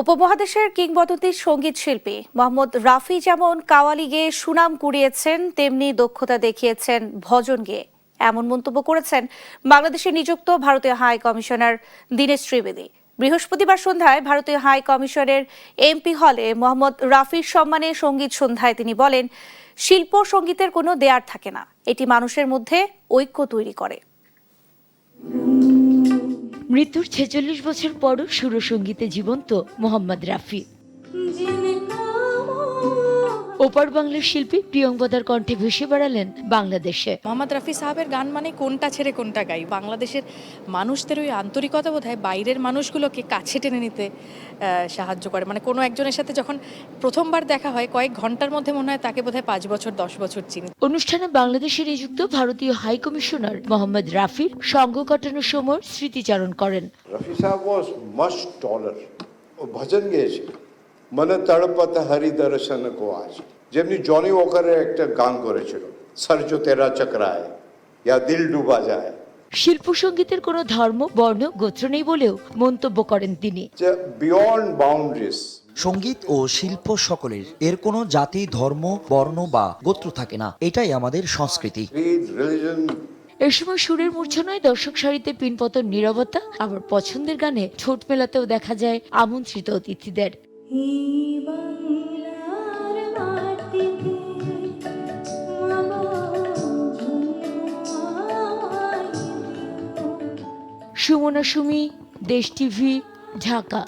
উপমহাদেশের কিংবদন্তি সঙ্গীত শিল্পী মোহাম্মদ রাফি যেমন কাওয়ালি গেয়ে সুনাম কুড়িয়েছেন, তেমনি দক্ষতা দেখিয়েছেন ভজন গেয়ে। এমন মন্তব্য করেছেন বাংলাদেশে নিযুক্ত ভারতীয় হাই কমিশনার দীনেশ ত্রিবেদী। বৃহস্পতিবার সন্ধ্যায় ভারতীয় হাই কমিশনের এমপি হলে মোহাম্মদ রাফির সম্মানে সঙ্গীত সন্ধ্যায় তিনি বলেন, শিল্প সঙ্গীতের কোনো দেয়ার থাকে না, এটি মানুষের মধ্যে ঐক্য তৈরি করে। মৃত্যুর ৪৬ বছর পরও সুরসঙ্গীতে জীবন্ত মোহাম্মদ রাফি। ওপার বাংলার শিল্পী প্রিয়ংবদার কণ্ঠে ভেসে বেড়ালেন বাংলাদেশে। মোহাম্মদ রাফি সাহেবের গান মানে কোনটা ছেড়ে কোনটা গাই। বাংলাদেশের মানুষদের ওই আন্তরিকতা বোধহয় বাইরের মানুষগুলোকে কাছে টেনে নিতে সাহায্য করে। মানে কোনো একজনের সাথে যখন প্রথমবার দেখা হয়, কয়েক ঘন্টার মধ্যে মনে হয় তাকে বোধহয় ৫ বছর ১০ বছর চিনি। অনুষ্ঠানে বাংলাদেশে নিযুক্ত ভারতীয় হাই কমিশনার মোহাম্মদ রাফির সঙ্গ কাটানোর সময় স্মৃতিচারণ করেন। রাফি সাহেব ওয়াজ মাচ টলার। ও ভজন গেয়েছিল, মনে তড়পত হরি দর্শন কো আজ, যেমনি জনি ওয়াকারের একটা গান করেছিল, সর জো তেরা চকরায় ইয়া দিল ডুবা যায়। শিল্প সঙ্গীতের কোনো ধর্ম, বর্ণ, গোত্র নেই বলেও মন্তব্য করেন তিনি। Beyond boundaries. সঙ্গীত ও শিল্প সকলের, এর কোনো জাতি, ধর্ম, বর্ণ বা গোত্র থাকে না, এটাই আমাদের সংস্কৃতি। এ সময় সুরের মূর্ছনায় দর্শক সারিতে পিনপতন নীরবতা, আবার পছন্দের গানে ঠোঁট মেলাতেও দেখা যায় আমন্ত্রিত অতিথিদের। সুমনা সুমি, দেশ টিভি, ঢাকা।